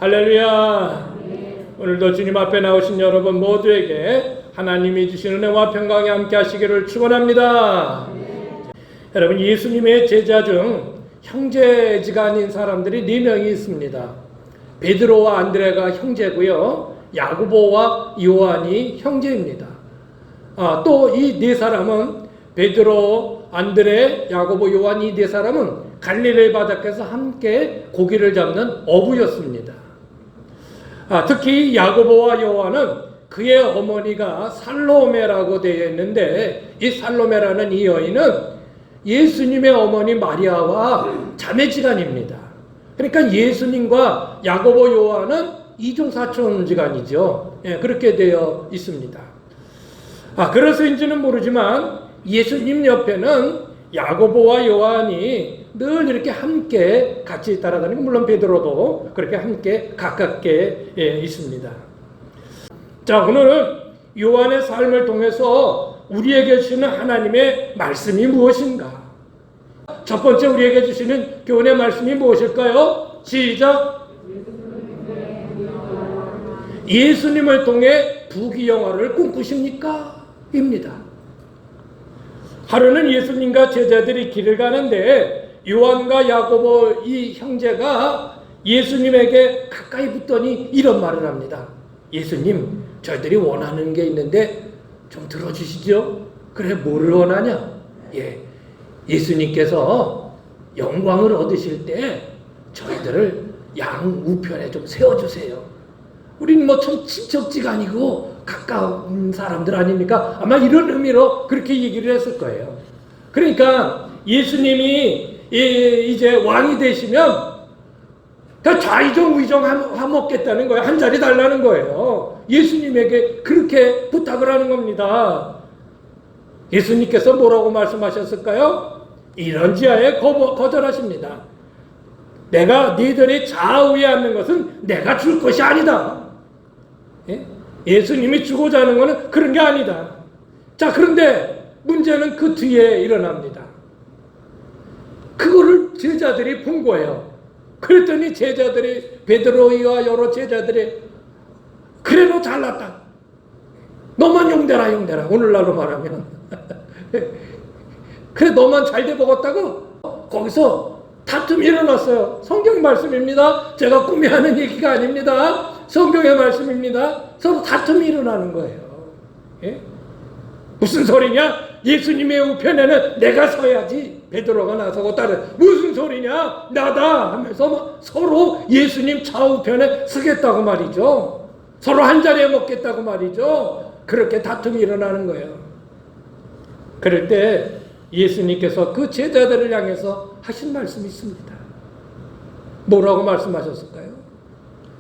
할렐루야. 오늘도 주님 앞에 나오신 여러분 모두에게 하나님이 주신 은혜와 평강이 함께 하시기를 축원합니다. 여러분, 예수님의 제자 중 형제지간인 사람들이 4명이 있습니다. 베드로와 안드레가 형제고요, 야고보와 요한이 형제입니다. 또 이 4사람은 베드로, 안드레, 야고보, 요한 이 4사람은 갈릴리 바닷가에서 함께 고기를 잡는 어부였습니다. 특히 야고보와 요한은 그의 어머니가 살로메라고 되어 있는데, 이 살로메라는 이 여인은 예수님의 어머니 마리아와 자매지간입니다. 그러니까 예수님과 야고보, 요한은 이중사촌지간이죠. 그렇게 되어 있습니다. 그래서인지는 모르지만 예수님 옆에는 야고보와 요한이 늘 이렇게 함께 같이 따라다니고, 물론 베드로도 그렇게 함께 가깝게 있습니다. 자, 오늘은 요한의 삶을 통해서 우리에게 주시는 하나님의 말씀이 무엇인가? 첫 번째 우리에게 주시는 교훈의 말씀이 무엇일까요? 시작! 예수님을 통해 부귀영화를 꿈꾸십니까? 입니다. 하루는 예수님과 제자들이 길을 가는데 요한과 야고보 이 형제가 예수님에게 가까이 붙더니 이런 말을 합니다. 예수님, 저희들이 원하는 게 있는데 좀 들어주시죠? 그래, 뭐를 원하냐? 예수님께서 영광을 얻으실 때 저희들을 양 우편에 좀 세워주세요. 우린 참 친척지간이고 가까운 사람들 아닙니까? 아마 이런 의미로 그렇게 얘기를 했을 거예요. 그러니까 예수님이 이제 왕이 되시면 좌의정 우의정 하먹겠다는 거예요. 한 자리 달라는 거예요. 예수님에게 그렇게 부탁을 하는 겁니다. 예수님께서 뭐라고 말씀하셨을까요? 이런 지하에 거절하십니다. 내가 너희들이 좌우에 앉는 것은 내가 줄 것이 아니다. 예수님이 주고자 하는 것은 그런 게 아니다. 자, 그런데 문제는 그 뒤에 일어납니다. 그거를 제자들이 본 거예요. 그랬더니 제자들이, 베드로와 여러 제자들이, 그래, 너 잘났다. 너만 용대라. 오늘날로 말하면. 그래, 너만 잘돼 먹었다고? 거기서 다툼이 일어났어요. 성경 말씀입니다. 제가 꿈이 하는 얘기가 아닙니다. 성경의 말씀입니다. 서로 다툼이 일어나는 거예요. 무슨 소리냐? 예수님의 우편에는 내가 서야지. 베드로가 나서고 따른, 무슨 소리냐? 나다 하면서 서로 예수님 좌우편에 서겠다고 말이죠. 서로 한 자리에 먹겠다고 말이죠. 그렇게 다툼이 일어나는 거예요. 그럴 때 예수님께서 그 제자들을 향해서 하신 말씀이 있습니다. 뭐라고 말씀하셨을까요?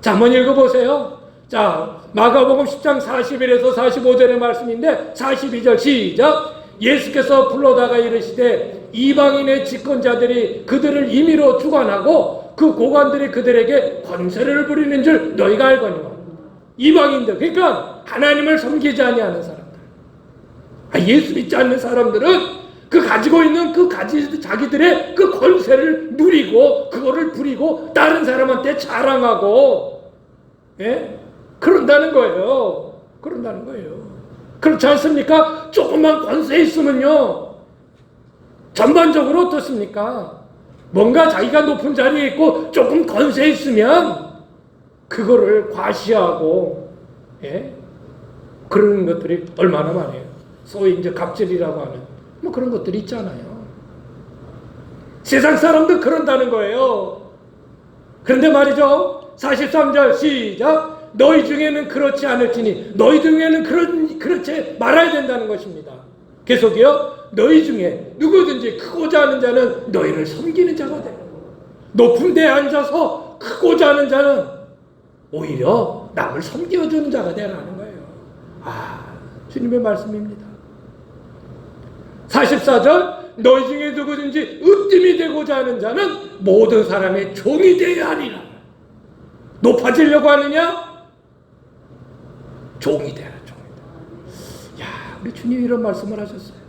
자, 한번 읽어보세요. 자, 마가복음 10장 41에서 45절의 말씀인데, 42절 시작! 예수께서 불러다가 이르시되 이방인의 집권자들이 그들을 임의로 주관하고 그 고관들이 그들에게 권세를 부리는 줄 너희가 알거니와. 이방인들, 그러니까 하나님을 섬기지 아니하는 사람들, 예수 믿지 않는 사람들은 그 가지고 있는 자기들의 그 권세를 누리고 그거를 부리고 다른 사람한테 자랑하고 그런다는 거예요. 그렇지 않습니까? 조금만 권세 있으면요, 전반적으로 어떻습니까? 뭔가 자기가 높은 자리에 있고 조금 권세 있으면 그거를 과시하고 그런 것들이 얼마나 많아요. 소위 이제 갑질이라고 하는 그런 것들이 있잖아요. 세상 사람도 그런다는 거예요. 그런데 말이죠, 43절 시작! 너희 중에는 그렇지 않을지니, 너희 중에는 그렇지 말아야 된다는 것입니다. 계속이요. 너희 중에 누구든지 크고자 하는 자는 너희를 섬기는 자가 되고, 높은 데에 앉아서 크고자 하는 자는 오히려 남을 섬겨주는 자가 되라는 거예요. 주님의 말씀입니다. 44절, 너희 중에 누구든지 으뜸이 되고자 하는 자는 모든 사람의 종이 되어야 하리라. 높아지려고 하느냐? 종이 되라. 우리 주님이 이런 말씀을 하셨어요.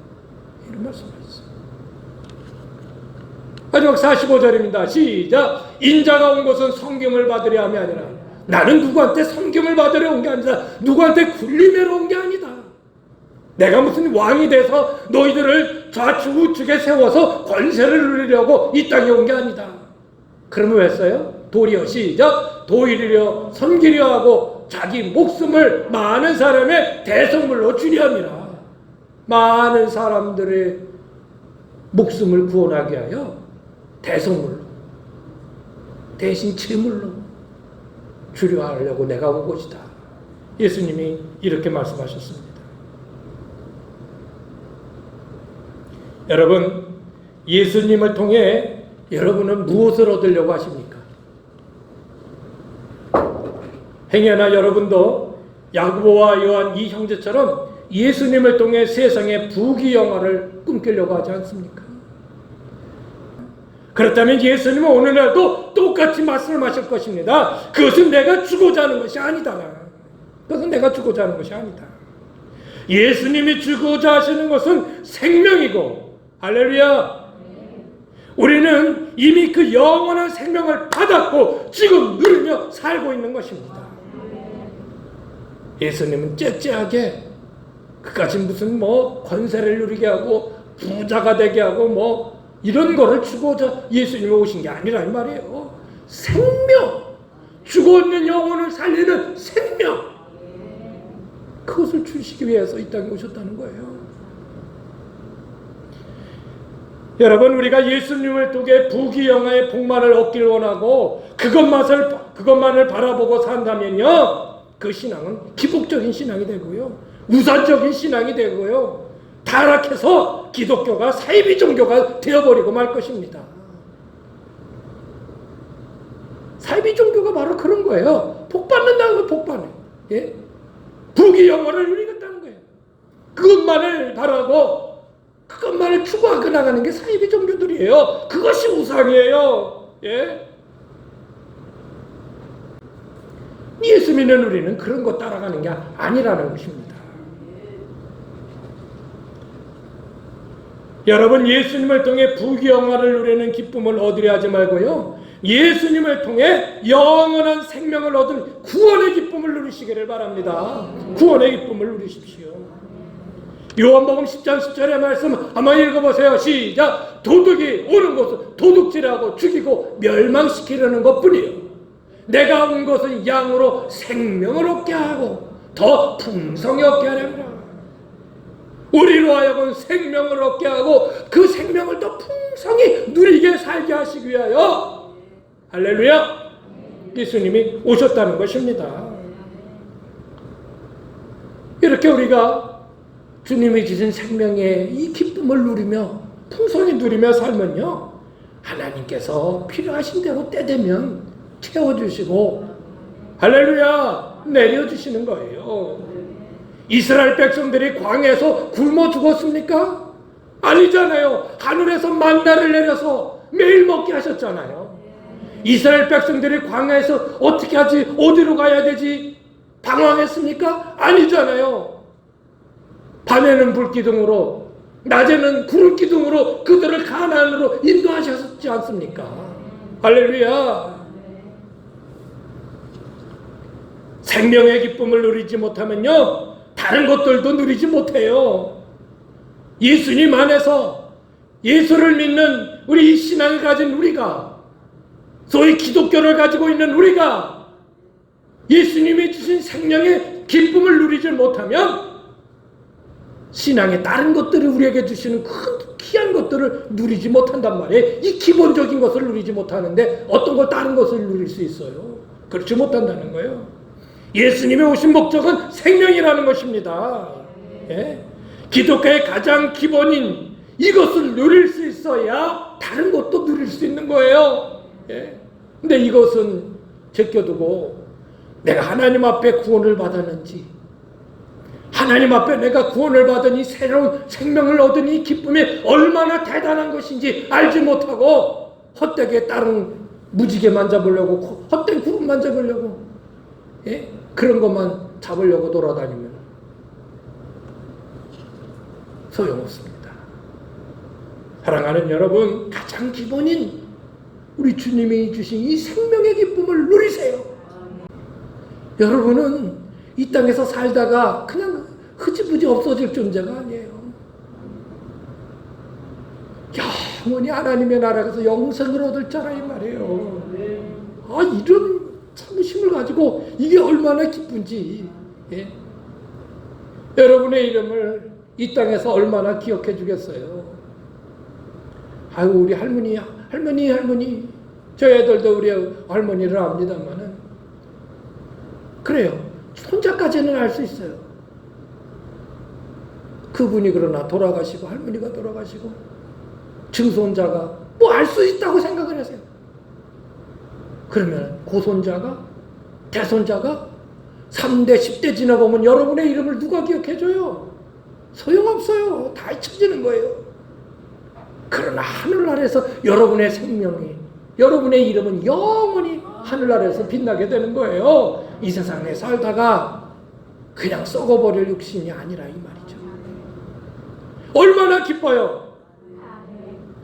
마지막 45절입니다. 시작! 인자가 온 것은 섬김을 받으려 함이 아니라 나는 누구한테 섬김을 받으러 온 게 아니다. 누구한테 군림하러 온 게 아니다. 내가 무슨 왕이 돼서 너희들을 좌측 우측에 세워서 권세를 누리려고 이 땅에 온 게 아니다. 그러면 왜 써요? 도리어 시작. 도리어 섬기려 하고 자기 목숨을 많은 사람의 대성물로 주려 함이라. 많은 사람들의 목숨을 구원하게 하여 대성물로, 대신 제물로 주려 하려고 내가 온 것이다. 예수님이 이렇게 말씀하셨습니다. 여러분, 예수님을 통해 여러분은 무엇을 얻으려고 하십니까? 행여나 여러분도 야고보와 요한 이 형제처럼 예수님을 통해 세상의 부귀영화를 꿈꾸려고 하지 않습니까? 그렇다면 예수님은 오늘날도 똑같이 말씀하실 것입니다. 그것은 내가 주고자 하는 것이 아니다. 그것은 내가 주고자 하는 것이 아니다. 예수님이 주고자 하시는 것은 생명이고, 할렐루야, 우리는 이미 그 영원한 생명을 받았고 지금 누리며 살고 있는 것입니다. 예수님은 째째하게 그까지 무슨 권세를 누리게 하고 부자가 되게 하고 이런 거를 주고자 예수님이 오신 게 아니라 이 말이에요. 생명, 죽어 있는 영혼을 살리는 생명, 그것을 주시기 위해서 이 땅에 오셨다는 거예요. 여러분, 우리가 예수님을 통해 부귀영화의 복만을 얻길 원하고 그것만을 바라보고 산다면요, 그 신앙은 기복적인 신앙이 되고요, 우산적인 신앙이 되고요, 타락해서 기독교가 사이비 종교가 되어버리고 말 것입니다. 사이비 종교가 바로 그런 거예요. 복 받는다는 거, 복 받네. 예? 부귀영화를 누리겠다는 거예요. 그것만을 바라고 그것만을 추구하고 나가는 게 사이비 종교들이에요. 그것이 우상이에요. 예? 예수 믿는 우리는 그런 거 따라가는 게 아니라는 것입니다. 여러분, 예수님을 통해 부귀영화를 누리는 기쁨을 얻으려 하지 말고요, 예수님을 통해 영원한 생명을 얻은 구원의 기쁨을 누리시기를 바랍니다. 구원의 기쁨을 누리십시오. 요한복음 10장 10절의 말씀 한번 읽어보세요. 시작. 도둑이 오는 것은 도둑질하고 죽이고 멸망시키려는 것뿐이요, 내가 온 것은 양으로 생명을 얻게 하고 더 풍성히 얻게 하려니라. 우리로 하여금 생명을 얻게 하고 그 생명을 더 풍성히 누리게 살게 하시기 위하여, 할렐루야, 예수님이 오셨다는 것입니다. 이렇게 우리가 주님이 주신 생명의 이 기쁨을 누리며 풍성히 누리며 살면요, 하나님께서 필요하신 대로 때 되면 채워주시고, 할렐루야, 내려주시는 거예요. 이스라엘 백성들이 광야에서 굶어 죽었습니까? 아니잖아요. 하늘에서 만나를 내려서 매일 먹게 하셨잖아요. 이스라엘 백성들이 광야에서 어떻게 하지, 어디로 가야 되지 방황했습니까? 아니잖아요. 밤에는 불기둥으로, 낮에는 구름기둥으로 그들을 가나안으로 인도하셨지 않습니까? 할렐루야. 생명의 기쁨을 누리지 못하면요, 다른 것들도 누리지 못해요. 예수님 안에서 예수를 믿는 우리 신앙을 가진 우리가, 소위 기독교를 가지고 있는 우리가 예수님이 주신 생명의 기쁨을 누리지 못하면 신앙의 다른 것들을 우리에게 주시는 큰 귀한 것들을 누리지 못한단 말이에요. 이 기본적인 것을 누리지 못하는데 어떤 걸 다른 것을 누릴 수 있어요? 그렇지 못한다는 거예요. 예수님이 오신 목적은 생명이라는 것입니다. 예? 기독교의 가장 기본인 이것을 누릴 수 있어야 다른 것도 누릴 수 있는 거예요. 예? 근데 이것은 제껴두고 내가 하나님 앞에 구원을 받았는지, 하나님 앞에 내가 구원을 받으니 새로운 생명을 얻으니 기쁨이 얼마나 대단한 것인지 알지 못하고 헛되게 다른 무지개만 잡으려고, 헛된 구름만 잡으려고, 예? 그런 것만 잡으려고 돌아다니면 소용없습니다. 사랑하는 여러분, 가장 기본인 우리 주님이 주신 이 생명의 기쁨을 누리세요. 여러분은 이 땅에서 살다가 그냥 흐지부지 없어질 존재가 아니에요. 영원히 하나님의 나라에서 영생을 얻을 자라 이 말이에요. 이런 참으심을 가지고 이게 얼마나 기쁜지. 예? 여러분의 이름을 이 땅에서 얼마나 기억해 주겠어요. 우리 할머니 저 애들도 우리 할머니를 압니다만은 그래요. 손자까지는 알 수 있어요. 그분이 그러나 돌아가시고 할머니가 돌아가시고 증손자가 뭐 알 수 있다고 생각을 하세요. 그러면 고손자가 대손자가 3대 10대 지나보면 여러분의 이름을 누가 기억해줘요? 소용없어요. 다 잊혀지는 거예요. 그러나 하늘나라에서 여러분의 생명이 여러분의 이름은 영원히 하늘나라에서 빛나게 되는 거예요. 이 세상에 살다가 그냥 썩어버릴 육신이 아니라 이 말이죠. 얼마나 기뻐요.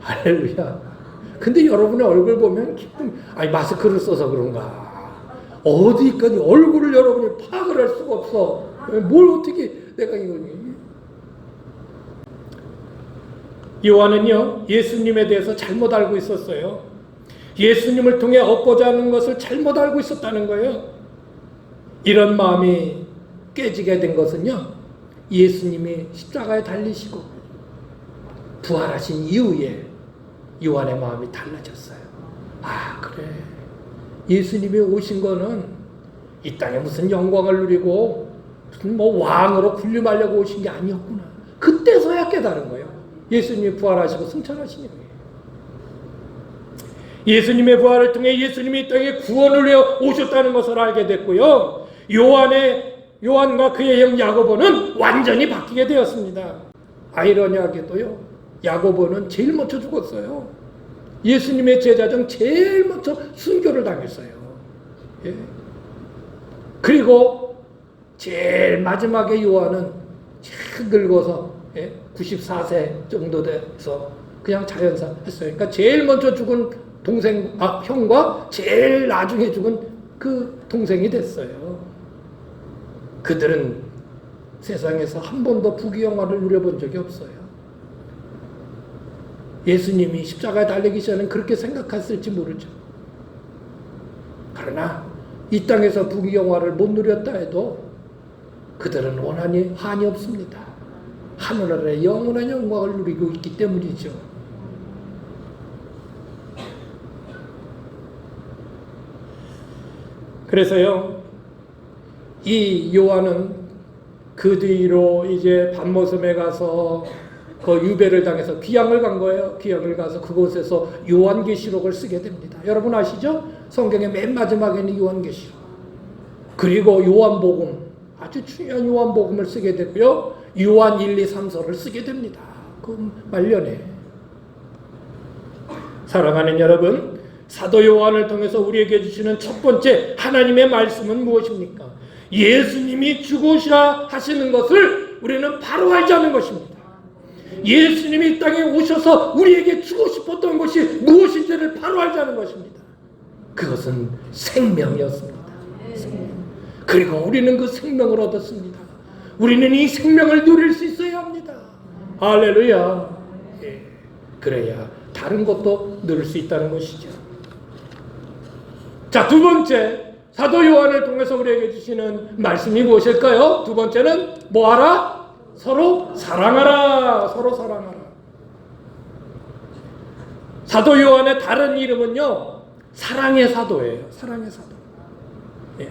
할렐루야. 근데 여러분의 얼굴 보면 기쁨, 마스크를 써서 그런가. 어디까지 얼굴을 여러분이 파악을 할 수가 없어. 뭘 어떻게 내가 이거니. 요한은요, 예수님에 대해서 잘못 알고 있었어요. 예수님을 통해 얻고자 하는 것을 잘못 알고 있었다는 거예요. 이런 마음이 깨지게 된 것은요, 예수님이 십자가에 달리시고 부활하신 이후에 요한의 마음이 달라졌어요. 그래. 예수님이 오신 거는 이 땅에 무슨 영광을 누리고 무슨 왕으로 군림하려고 오신 게 아니었구나. 그때서야 깨달은 거예요. 예수님이 부활하시고 승천하시니 거예요. 예수님의 부활을 통해 예수님이 이 땅에 구원을 위해 오셨다는 것을 알게 됐고요. 요한과 그의 형 야고보는 완전히 바뀌게 되었습니다. 아이러니하게도요, 야고보는 제일 먼저 죽었어요. 예수님의 제자 중 제일 먼저 순교를 당했어요. 예. 그리고 제일 마지막에 요한은 제일 늙어서 94세 정도 돼서 그냥 자연사 했어요. 그러니까 제일 먼저 죽은 형과 제일 나중에 죽은 그 동생이 됐어요. 그들은 세상에서 한 번도 부귀영화를 누려본 적이 없어요. 예수님이 십자가에 달리기 전에는 그렇게 생각했을지 모르죠. 그러나 이 땅에서 부귀영화를 못 누렸다 해도 그들은 원한이 한이 없습니다. 하늘나라의 영원한 영광을 누리고 있기 때문이죠. 그래서요, 이 요한은 그 뒤로 이제 밤모섬에 가서 그 유배를 당해서 귀양을 간 거예요. 귀양을 가서 그곳에서 요한계시록을 쓰게 됩니다. 여러분 아시죠? 성경의 맨 마지막에는 요한계시록. 그리고 요한복음, 아주 중요한 요한복음을 쓰게 되고요. 요한 1, 2, 3서를 쓰게 됩니다. 그 말년에. 사랑하는 여러분, 사도 요한을 통해서 우리에게 주시는 첫 번째 하나님의 말씀은 무엇입니까? 예수님이 죽으시라 하시는 것을 우리는 바로 알자는 것입니다. 예수님이 이 땅에 오셔서 우리에게 주고 싶었던 것이 무엇인지를 바로 알자는 것입니다. 그것은 생명이었습니다. 생명. 그리고 우리는 그 생명을 얻었습니다. 우리는 이 생명을 누릴 수 있어야 합니다. 할렐루야. 예. 그래야 다른 것도 누릴 수 있다는 것이죠. 자, 두 번째, 사도 요한을 통해서 우리에게 주시는 말씀이 무엇일까요? 두 번째는 뭐하라? 서로 사랑하라. 서로 사랑하라. 사도 요한의 다른 이름은요, 사랑의 사도예요. 사랑의 사도. 예.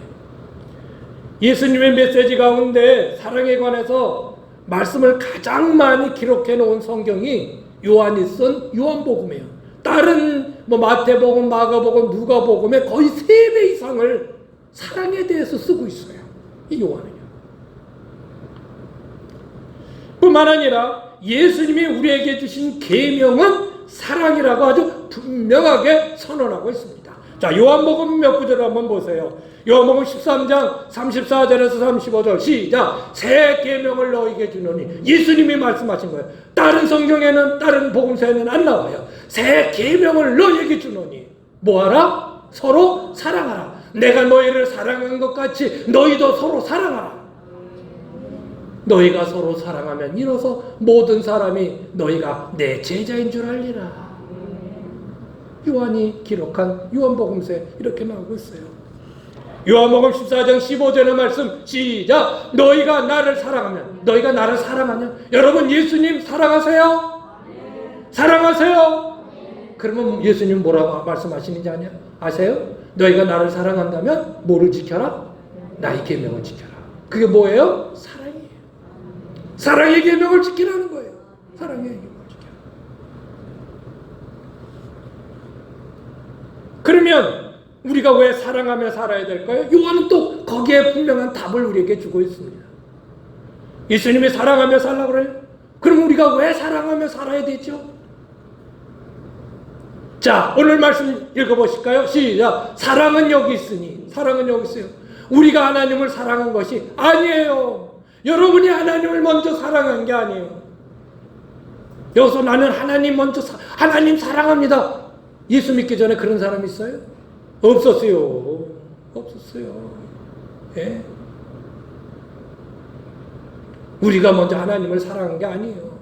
예수님의 메시지 가운데 사랑에 관해서 말씀을 가장 많이 기록해 놓은 성경이 요한이 쓴 요한복음이에요. 다른 마태복음, 마가복음, 누가복음의 거의 3배 이상을 사랑에 대해서 쓰고 있어요. 이 요한은요. 뿐만 아니라 예수님이 우리에게 주신 계명은 사랑이라고 아주 분명하게 선언하고 있습니다. 자, 요한복음 몇 구절을 한번 보세요. 요한복음 13장 34절에서 35절 시작. 새 계명을 너희에게 주노니, 예수님이 말씀하신 거예요. 다른 성경에는, 다른 복음서에는 안 나와요. 새 계명을 너희에게 주노니 뭐하라? 서로 사랑하라. 내가 너희를 사랑한 것 같이 너희도 서로 사랑하라. 너희가 서로 사랑하면 이로써 모든 사람이 너희가 내 제자인 줄 알리라. 요한이 기록한 요한복음서에 이렇게 나오고 있어요. 요한복음 14장 15절의 말씀 시작. 너희가 나를 사랑하면, 너희가 나를 사랑하냐? 여러분 예수님 사랑하세요? 사랑하세요? 그러면 예수님 뭐라고 말씀하시는지 아세요? 너희가 나를 사랑한다면 뭐를 지켜라? 나의 계명을 지켜라. 그게 뭐예요? 사랑이에요. 사랑의 계명을 지키라는 거예요. 사랑의 계명을 지켜라. 그러면 우리가 왜 사랑하며 살아야 될까요? 요한은 또 거기에 분명한 답을 우리에게 주고 있습니다. 예수님이 사랑하며 살라고 그래요? 그럼 우리가 왜 사랑하며 살아야 되죠? 자, 오늘 말씀 읽어보실까요? 시작. 사랑은 여기 있으니, 사랑은 여기 있어요. 우리가 하나님을 사랑한 것이 아니에요. 여러분이 하나님을 먼저 사랑한 게 아니에요. 여기서 나는 하나님 먼저 하나님 사랑합니다. 예수 믿기 전에 그런 사람 있어요? 없었어요. 없었어요. 예? 우리가 먼저 하나님을 사랑한 게 아니에요.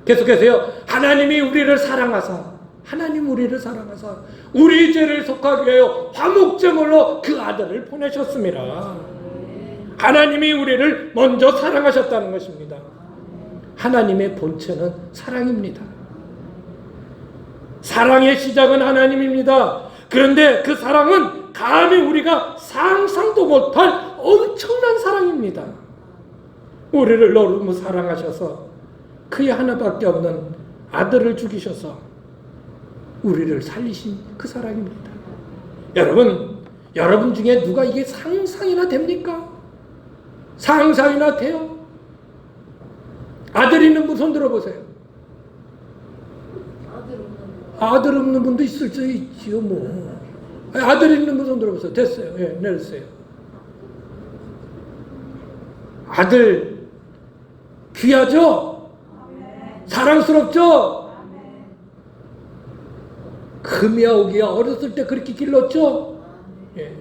계속해서요. 하나님이 우리를 사랑하사, 하나님 우리를 사랑하사 우리 죄를 속하기 위하여 화목제물로 그 아들을 보내셨습니다. 하나님이 우리를 먼저 사랑하셨다는 것입니다. 하나님의 본체는 사랑입니다. 사랑의 시작은 하나님입니다. 그런데 그 사랑은 감히 우리가 상상도 못할 엄청난 사랑입니다. 우리를 너무 사랑하셔서 그의 하나밖에 없는 아들을 죽이셔서 우리를 살리신 그 사랑입니다. 여러분 중에 누가 이게 상상이나 됩니까? 상상이나 돼요? 아들 있는 분 손 들어보세요. 아들 없는 분도 있을 수 있지요, 뭐. 아들 있는 분 손 들어보세요. 됐어요. 예, 내렸어요. 아들 귀하죠? 사랑스럽죠? 금이야 오기야 어렸을 때 그렇게 길렀죠? 예.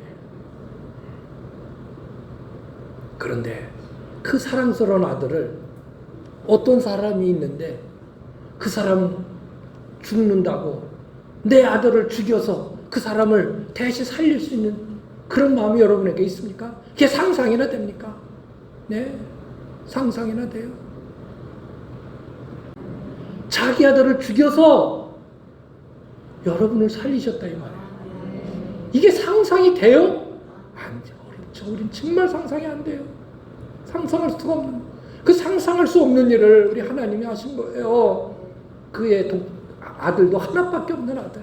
그런데 그 사랑스러운 아들을 어떤 사람이 있는데 그 사람 죽는다고 내 아들을 죽여서 그 사람을 대신 살릴 수 있는 그런 마음이 여러분에게 있습니까? 그게 상상이나 됩니까? 네, 상상이나 돼요. 자기 아들을 죽여서 여러분을 살리셨다 이 말이에요. 이게 상상이 돼요? 안 돼요. 어렵죠. 우린 정말 상상이 안 돼요. 상상할 수가 없는, 그 상상할 수 없는 일을 우리 하나님이 하신 거예요. 그의 아들도 하나밖에 없는 아들.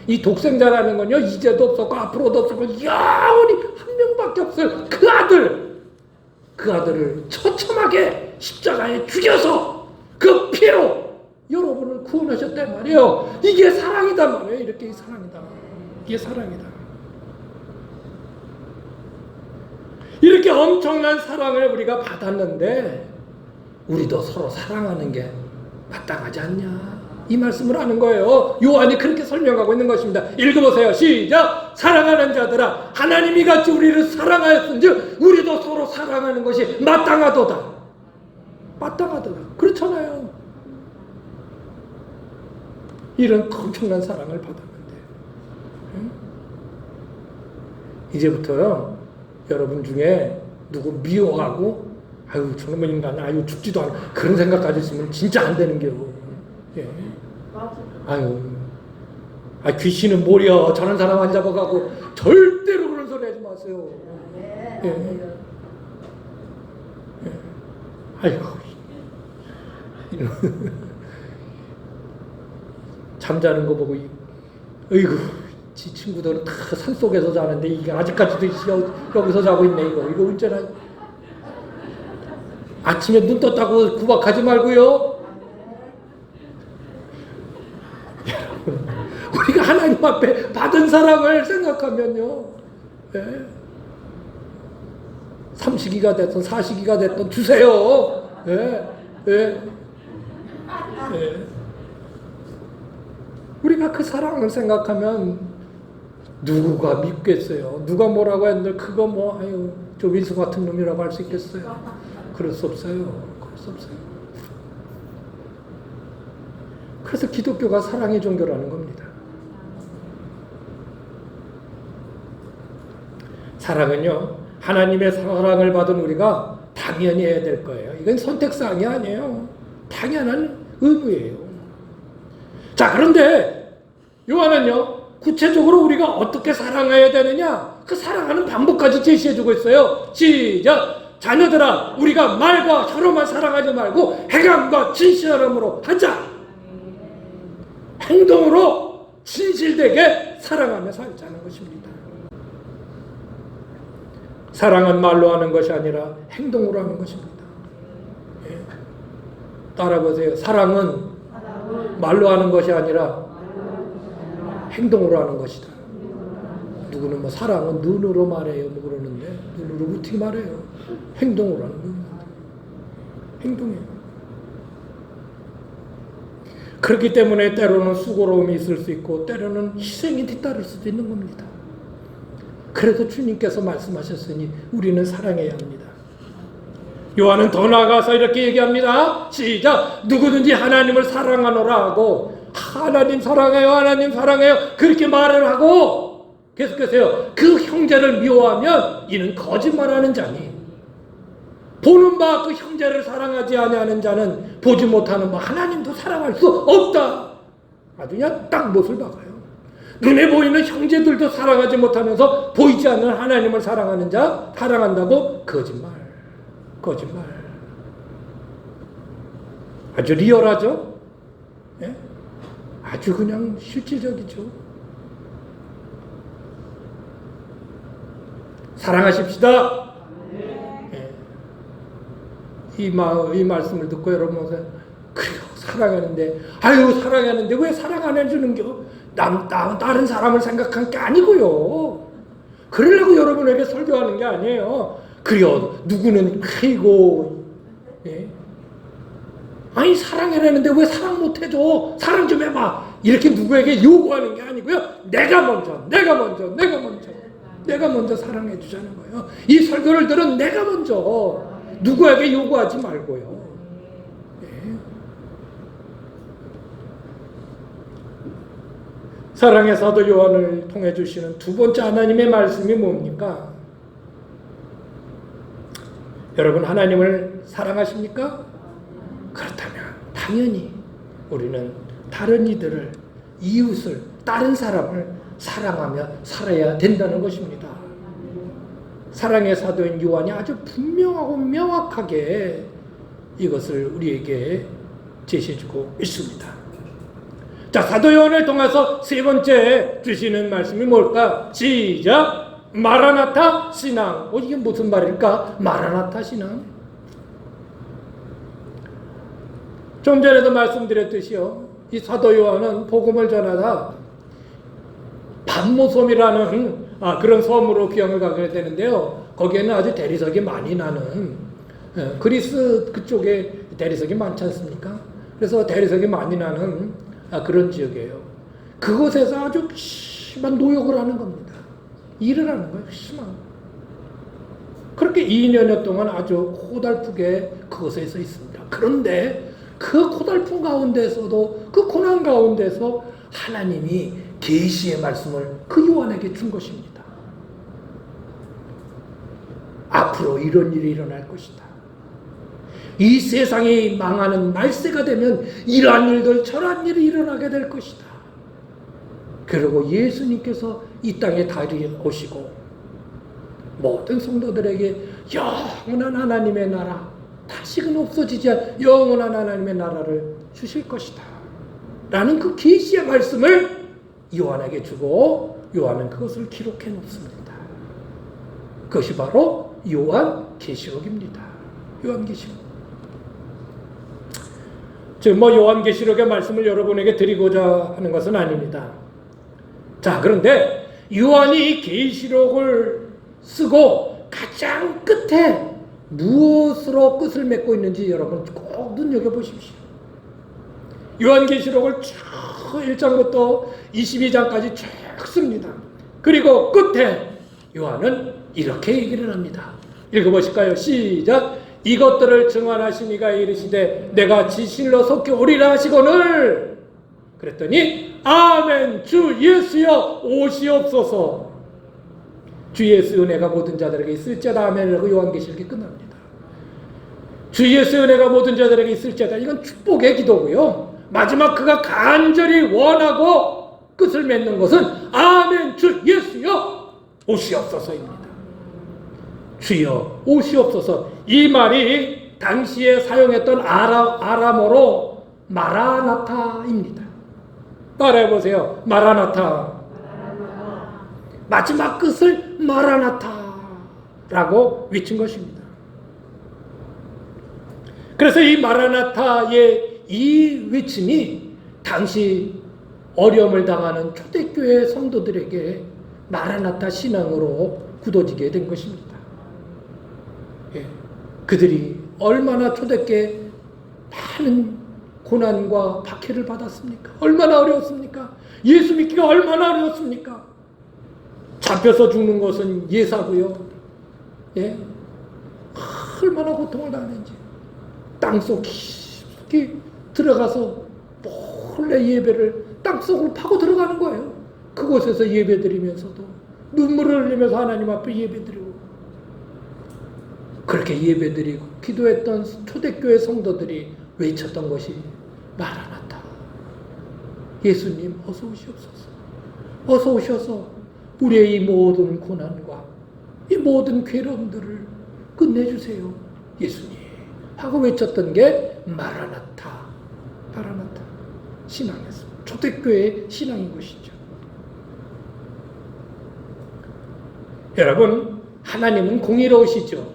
이 독생자라는 건요, 이제도 없었고 앞으로도 없었고 영원히 한 명밖에 없어요. 그 아들을 처참하게 십자가에 죽여서 그 피로 여러분을 구원하셨단 말이에요. 이게 사랑이다 말이에요. 이렇게 사랑이다. 이게 사랑이다. 이렇게 엄청난 사랑을 우리가 받았는데 우리도 서로 사랑하는 게 마땅하지 않냐? 이 말씀을 하는 거예요. 요한이 그렇게 설명하고 있는 것입니다. 읽어보세요. 시작. 사랑하는 자들아, 하나님이 같이 우리를 사랑하였은즉 우리도 서로 사랑하는 것이 마땅하도다. 마땅하도다. 그렇잖아요. 이런 엄청난 사랑을 받았는데 이제부터요, 여러분 중에 누구 미워하고 아유 저놈의 인간 아유 죽지도 않아 그런 생각 가졌으면 진짜 안 되는 게요. 예. 아유, 귀신은 뭐려 저런 사람 안 잡아가고 절대로 그런 소리 하지 마세요. 예. 예. 아이고 잠자는 거 보고 어이구 지 친구들은 다 산속에서 자는데 이게 아직까지도 여기서 자고 있네. 이거 언제나 아침에 눈 떴다고 구박하지 말고요. 여러분, 우리가 하나님 앞에 받은 사랑을 생각하면요, 예. 3시기가 됐든 4시기가 됐든 주세요. 예. 예. 예. 우리가 그 사랑을 생각하면 누구가 믿겠어요? 누가 뭐라고 했는데 그거 뭐 아유 저 위수 같은 놈이라고 할 수 있겠어요? 그럴 수 없어요. 그럴 수 없어요. 그래서 기독교가 사랑의 종교라는 겁니다. 사랑은요, 하나님의 사랑을 받은 우리가 당연히 해야 될 거예요. 이건 선택사항이 아니에요. 당연한 의무예요. 자, 그런데 요한은요, 구체적으로 우리가 어떻게 사랑해야 되느냐, 그 사랑하는 방법까지 제시해주고 있어요. 시작! 자녀들아, 우리가 말과 혀로만 사랑하지 말고 행함과 진실함으로 하자. 행동으로 진실되게 사랑하며 살자는 것입니다. 사랑은 말로 하는 것이 아니라 행동으로 하는 것입니다. 예. 따라보세요. 사랑은 말로 하는 것이 아니라 행동으로 하는 것이다. 누구는 뭐 사랑은 눈으로 말해요 뭐 그러는데 눈으로 어떻게 말해요? 행동으로 하는 거예요. 행동이에요. 그렇기 때문에 때로는 수고로움이 있을 수 있고 때로는 희생이 뒤따를 수도 있는 겁니다. 그래도 주님께서 말씀하셨으니 우리는 사랑해야 합니다. 요한은 더 나아가서 이렇게 얘기합니다. 시작! 누구든지 하나님을 사랑하노라 하고 하나님 사랑해요, 하나님 사랑해요 그렇게 말을 하고 계속해서요. 그 형제를 미워하면 이는 거짓말하는 자니 보는 바 그 형제를 사랑하지 아니하는 자는 보지 못하는 바 하나님도 사랑할 수 없다. 아주 그냥 딱 못을 박아요. 눈에 보이는 형제들도 사랑하지 못하면서 보이지 않는 하나님을 사랑하는 자 사랑한다고? 거짓말. 거짓말. 아주 리얼하죠? 예? 아주 그냥 실질적이죠. 사랑하십시다. 이 말씀을 듣고 여러분 그래요 사랑하는데 아유 사랑하는데 왜 사랑 안 해주는겨? 다른 사람을 생각한 게 아니고요. 그러려고 여러분에게 설교하는 게 아니에요. 그래요 누구는 아이고 예? 아니 사랑해라는데 왜 사랑 못 해줘? 사랑 좀 해봐. 이렇게 누구에게 요구하는 게 아니고요. 내가 먼저 사랑해 주자는 거예요. 이 설교를 들은 내가 먼저 누구에게 요구하지 말고요. 네. 사랑의 사도 요한을 통해 주시는 두 번째 하나님의 말씀이 뭡니까? 여러분 하나님을 사랑하십니까? 그렇다면 당연히 우리는 다른 이들을, 이웃을, 다른 사람을 사랑하며 살아야 된다는 것입니다. 사랑의 사도인 요한이 아주 분명하고 명확하게 이것을 우리에게 제시해주고 있습니다. 자, 사도 요한을 통해서 세 번째 주시는 말씀이 뭘까? 시작! 마라나타 신앙. 이게 무슨 말일까? 마라나타 신앙. 좀 전에도 말씀드렸듯이요. 이 사도 요한은 복음을 전하다 반모섬이라는 그런 섬으로 기억을 가게 되는데요. 거기에는 아주 대리석이 많이 나는 그리스 그쪽에 대리석이 많지 않습니까? 그래서 대리석이 많이 나는 그런 지역이에요. 그곳에서 아주 심한 노역을 하는 겁니다. 일을 하는 거예요. 심한. 그렇게 2년여 동안 아주 고달프게 그곳에서 있습니다. 그런데 그 고달픈 가운데서도 그 고난 가운데서 하나님이 계시의 말씀을 그 요한에게 준 것입니다. 앞으로 이런 일이 일어날 것이다. 이 세상이 망하는 말세가 되면 이러한 일들 저러한 일이 일어나게 될 것이다. 그리고 예수님께서 이 땅에 다시 오시고 모든 성도들에게 영원한 하나님의 나라, 다시는 없어지지 않을 영원한 하나님의 나라를 주실 것이다 라는 그 계시의 말씀을 요한에게 주고 요한은 그것을 기록해 놓습니다. 그것이 바로 요한계시록입니다. 요한계시록. 지금 요한계시록의 말씀을 여러분에게 드리고자 하는 것은 아닙니다. 자, 그런데 요한이 계시록을 쓰고 가장 끝에 무엇으로 끝을 맺고 있는지 여러분 꼭 눈여겨보십시오. 요한계시록을 쭉 1장부터 22장까지 쭉 씁니다. 그리고 끝에 요한은 이렇게 얘기를 합니다. 읽어보실까요? 시작. 이것들을 증언하시니가 이르시되 내가 진실로 속히 오리라 하시거늘. 그랬더니 아멘 주 예수여 오시옵소서. 주 예수 은혜가 모든 자들에게 있을지어다. 아멘이라고 요한계시록이 끝납니다. 주 예수 은혜가 모든 자들에게 있을지어다. 이건 축복의 기도고요. 마지막 그가 간절히 원하고 끝을 맺는 것은 아멘 주 예수여 오시옵소서입니다. 주여 오시옵소서. 이 말이 당시에 사용했던 아람어로 마라나타입니다. 따라해보세요. 마라나타. 마지막 끝을 마라나타라고 외친 것입니다. 그래서 이 마라나타의 이 외침이 당시 어려움을 당하는 초대교회 성도들에게 마라나타 신앙으로 굳어지게 된 것입니다. 예. 그들이 얼마나 초대교회 많은 고난과 박해를 받았습니까? 얼마나 어려웠습니까? 예수 믿기가 얼마나 어려웠습니까? 잡혀서 죽는 것은 예사고요. 예? 얼마나 고통을 당했는지. 땅속 깊이 들어가서 몰래 예배를 땅속으로 파고 들어가는 거예요. 그곳에서 예배 드리면서도 눈물을 흘리면서 하나님 앞에 예배 드리고, 그렇게 예배 드리고 기도했던 초대교회 성도들이 외쳤던 것이 마라나타. 예수님 어서 오시옵소서. 어서 오셔서 우리의 이 모든 고난과 이 모든 괴로움들을 끝내주세요. 예수님 하고 외쳤던 게 마라나타. 마라나타 신앙이었습니다. 초대교회의 신앙인 것이죠. 여러분, 하나님은 공의로우시죠.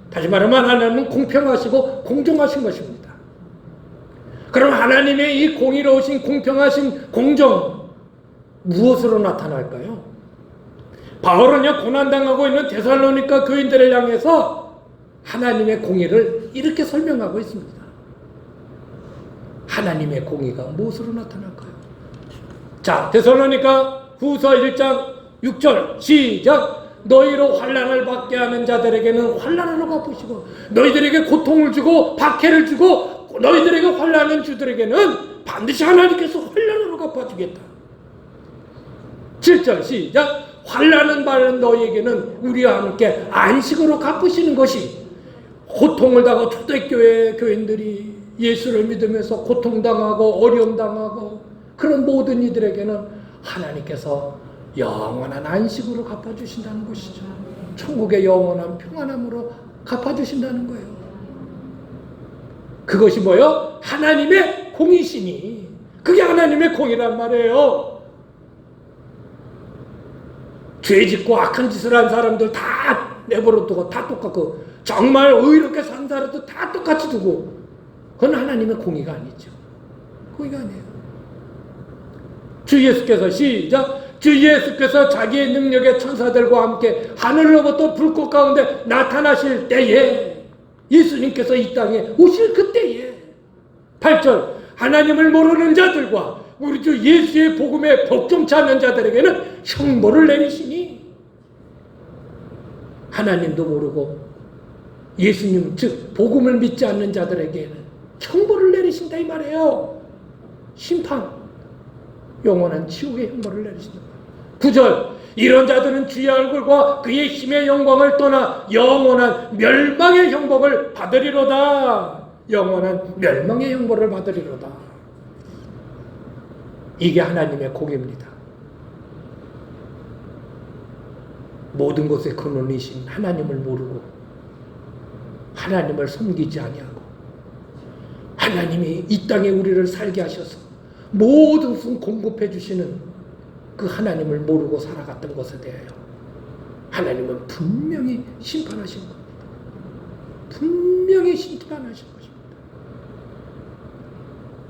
다시 말하면 하나님은 공평하시고 공정하신 것입니다. 그럼 하나님의 이 공의로우신 공평하신 공정 무엇으로 나타날까요? 바울은요, 고난당하고 있는 데살로니가 교인들을 향해서 하나님의 공의를 이렇게 설명하고 있습니다. 하나님의 공의가 무엇으로 나타날까요? 자, 데살로니가 후서 1장 6절 시작. 너희로 환난을 받게 하는 자들에게는 환난으로 갚으시고 너희들에게 고통을 주고 박해를 주고 너희들에게 환난을 주들에게는 반드시 하나님께서 환난으로 갚아주겠다. 7절 시작. 환난은 받는 너희에게는 우리와 함께 안식으로 갚으시는 것이, 고통을 당하고 초대교회 교인들이 예수를 믿으면서 고통당하고 어려움당하고 그런 모든 이들에게는 하나님께서 영원한 안식으로 갚아주신다는 것이죠. 천국의 영원한 평안함으로 갚아주신다는 거예요. 그것이 뭐예요? 하나님의 공이시니. 그게 하나님의 공이란 말이에요. 죄 짓고 악한 짓을 한 사람들 다 내버려 두고 다 똑같고, 정말 의롭게 산 사람도 다 똑같이 두고, 그건 하나님의 공의가 아니죠. 공의가 아니에요. 주 예수께서 시작. 주 예수께서 자기의 능력의 천사들과 함께 하늘로부터 불꽃 가운데 나타나실 때에, 예수님께서 이 땅에 오실 그때에, 8절 하나님을 모르는 자들과 우리 주 예수의 복음에 복종치 않는 자들에게는 형벌을 내리시니, 하나님도 모르고 예수님 즉 복음을 믿지 않는 자들에게는 형벌을 내리신다 이 말이에요. 심판, 영원한 지옥의 형벌을 내리신다. 9절 이런 자들은 주의 얼굴과 그의 힘의 영광을 떠나 영원한 멸망의 형벌을 받으리로다. 영원한 멸망의 형벌을 받으리로다. 이게 하나님의 공입니다. 모든 것의 근원이신 하나님을 모르고 하나님을 섬기지 아니하고 하나님이 이 땅에 우리를 살게 하셔서 모든 것을 공급해 주시는 그 하나님을 모르고 살아갔던 것에 대하여 하나님은 분명히 심판하신 겁니다. 분명히 심판하신 것입니다.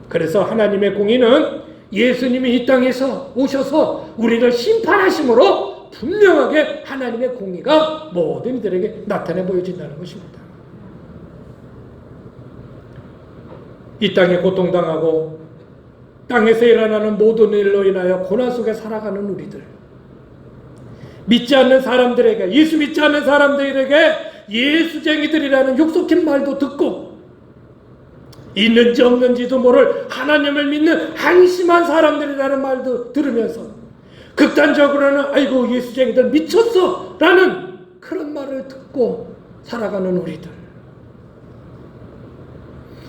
그래서 하나님의 공의는 예수님이 이 땅에서 오셔서 우리를 심판하심으로 분명하게 하나님의 공의가 모든 이들에게 나타내 보여진다는 것입니다. 이 땅에 고통당하고 땅에서 일어나는 모든 일로 인하여 고난 속에 살아가는 우리들, 믿지 않는 사람들에게, 예수 믿지 않는 사람들에게 예수쟁이들이라는 욕속힌 말도 듣고, 있는지 없는지도 모를 하나님을 믿는 한심한 사람들이라는 말도 들으면서 극단적으로는 아이고 예수쟁이들 미쳤어 라는 그런 말을 듣고 살아가는 우리들,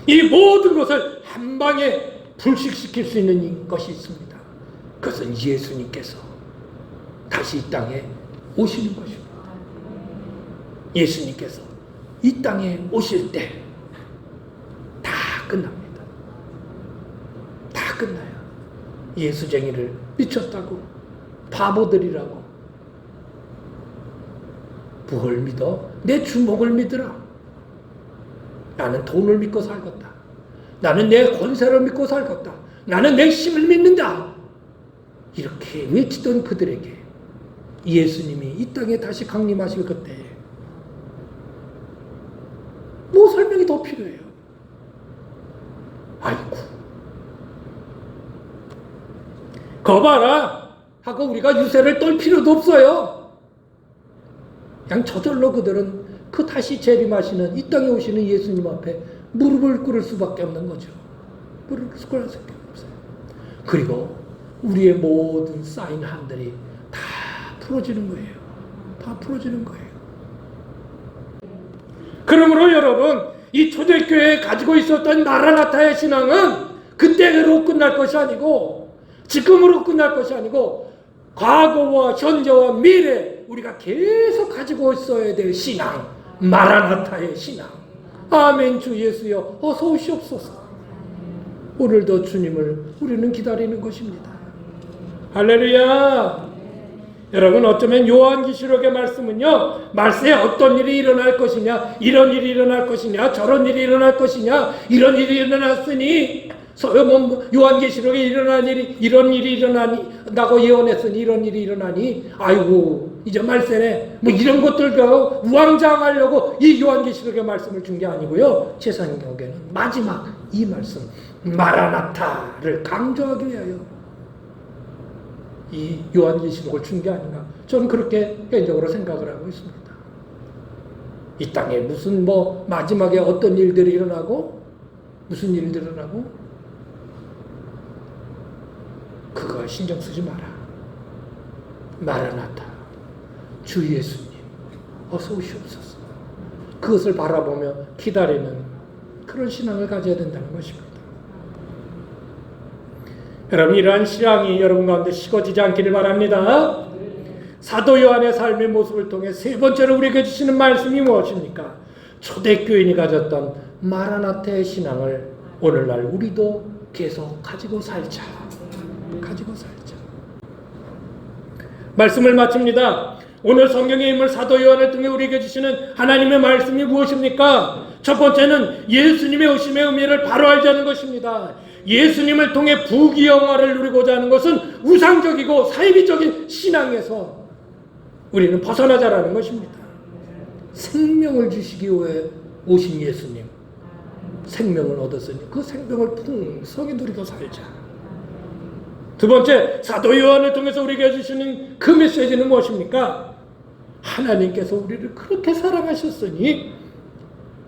이 모든 것을 한 방에 불식시킬 수 있는 것이 있습니다. 그것은 예수님께서 다시 이 땅에 오시는 것입니다. 예수님께서 이 땅에 오실 때 다 끝납니다. 다 끝나요. 예수쟁이를 미쳤다고, 바보들이라고, 뭘 믿어? 내 주먹을 믿으라. 나는 돈을 믿고 살겠다. 나는 내 권세를 믿고 살겠다. 나는 내 힘을 믿는다. 이렇게 외치던 그들에게 예수님이 이 땅에 다시 강림하실 그때 뭐 설명이 더 필요해요? 아이고, 거 봐라 하고 우리가 유세를 떨 필요도 없어요. 그냥 저절로 그들은 그 다시 재림하시는 이 땅에 오시는 예수님 앞에 무릎을 꿇을 수밖에 없는 거죠. 무릎을 꿇을 수밖에 없어요. 그리고 우리의 모든 쌓인 한들이 다 풀어지는 거예요. 다 풀어지는 거예요. 그러므로 여러분, 이 초대교회에 가지고 있었던 마라나타의 신앙은 그때로 끝날 것이 아니고, 지금으로 끝날 것이 아니고, 과거와 현재와 미래 우리가 계속 가지고 있어야 될 신앙, 마라나타의 신앙. 아멘. 주 예수여 어서 오시옵소서. 오늘도 주님을 우리는 기다리는 것입니다. 할렐루야. 여러분, 어쩌면 요한계시록의 말씀은요, 말세에 어떤 일이 일어날 것이냐, 이런 일이 일어날 것이냐, 저런 일이 일어날 것이냐, 이런 일이 일어났으니 요한계시록에 일어난 일이, 이런 일이 일어나고 예언했으니 이런 일이 일어나니 아이고 이제 말세네, 뭐 이런 것들과 우왕좌왕하려고 이 요한계시록의 말씀을 준 게 아니고요, 제 생각에는 마지막 이 말씀 마라나타를 강조하기 위하여 이 요한계시록을 준 게 아닌가, 저는 그렇게 개인적으로 생각을 하고 있습니다. 이 땅에 무슨 뭐 마지막에 어떤 일들이 일어나고 무슨 일들이 일어나고 그거 신경 쓰지 마라. 마라나타, 주 예수님 어서 오시옵소서. 그것을 바라보며 기다리는 그런 신앙을 가져야 된다는 것입니다. 여러분, 이러한 신앙이 여러분 가운데 식어지지 않기를 바랍니다. 사도 요한의 삶의 모습을 통해 세 번째로 우리에게 주시는 말씀이 무엇입니까? 초대교인이 가졌던 마라나타의 신앙을 오늘날 우리도 계속 가지고 살자. 가지고 살자. 말씀을 마칩니다. 오늘 성경의 인물 사도 요한을 통해 우리에게 주시는 하나님의 말씀이 무엇입니까? 첫 번째는 예수님의 오심의 의미를 바로 알자는 것입니다. 예수님을 통해 부귀영화를 누리고자 하는 것은 우상적이고 사이비적인 신앙에서 우리는 벗어나자라는 것입니다. 생명을 주시기 위해 오신 예수님, 생명을 얻었으니 그 생명을 풍성히 누리고 살자. 두 번째, 사도 요한을 통해서 우리에게 주시는 그 메시지는 무엇입니까? 하나님께서 우리를 그렇게 사랑하셨으니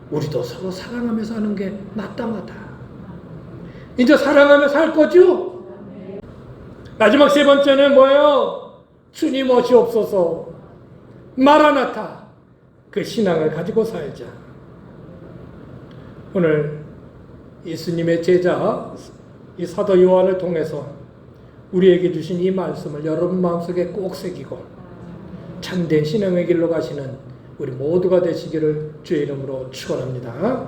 우리도 서로 사랑하며 사는 게 마땅하다. 이제 사랑하며 살 거죠? 마지막 세 번째는 뭐예요? 주님 오시옵소서. 마라나타, 그 신앙을 가지고 살자. 오늘 예수님의 제자 이 사도 요한을 통해서 우리에게 주신 이 말씀을 여러분 마음속에 꼭 새기고 참된 신앙의 길로 가시는 우리 모두가 되시기를 주의 이름으로 축원합니다.